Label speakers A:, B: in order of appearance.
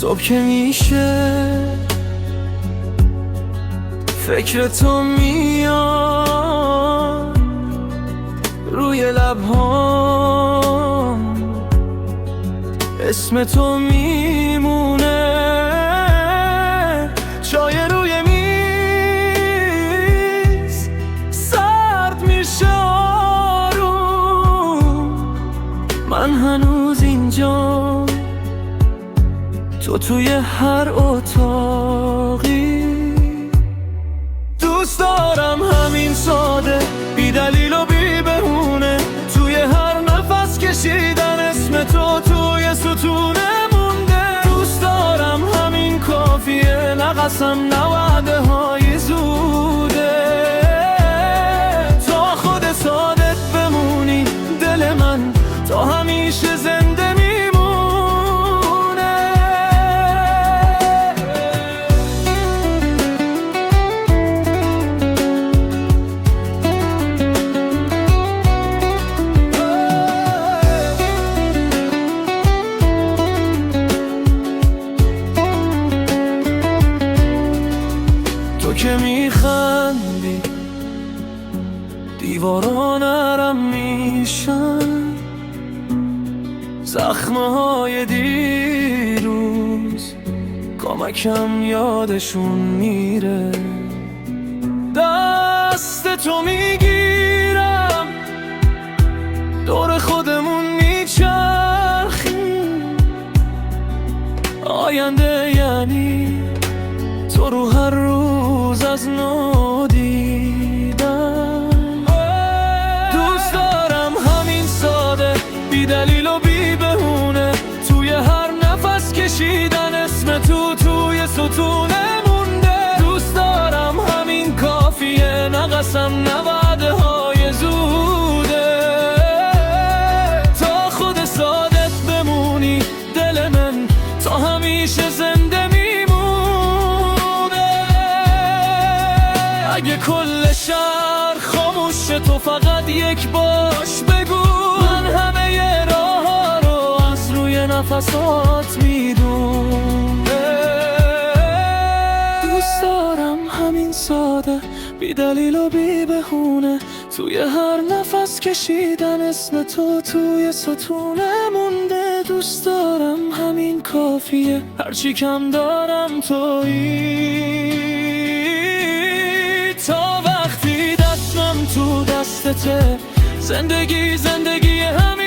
A: صبح که میشه فکر تو میاد روی لبهام، اسم تو میمونه. چای روی میز سرد میشه آروم، من هنوز اینجا، تو توی هر اتاقی. دوست دارم همین ساده، بی دلیل و بی بهونه، توی هر نفس کشیدن اسم تو توی ستونه مونده. دوست دارم همین کافیه، نقصم نوعده های زوده. تا خود سادت بمونی دل من تا همیشه زنده میمونه. تو که میخندی دیوارا نرم میشن، زخمهای دیروز کمکم یادشون میره. دست تو میگیرم دور خودمون میچرخیم، آینده یعنی تو رو هر روز از نو دیدم. دوست دارم همین ساده، بی دلیل و بی بهونه، توی هر نفس کشیدن اسم تو توی ستونه مونده. دوست دارم همین کافیه، نقصم نوعده های زوده. تا خود سادت بمونی دل من تا همیشه زنده میمونه. اگه کل شهر خاموشه تو فقط یک باش بگو، من همه راه ها رو از روی نفسات میدونم. دوست دارم همین ساده، بی دلیل و بی بهونه، توی هر نفس کشیدن اسم تو توی ستونه مونده. دوست دارم همین کافیه، هرچی کم دارم تویی. تا وقتی دستم تو دستته، زندگی همین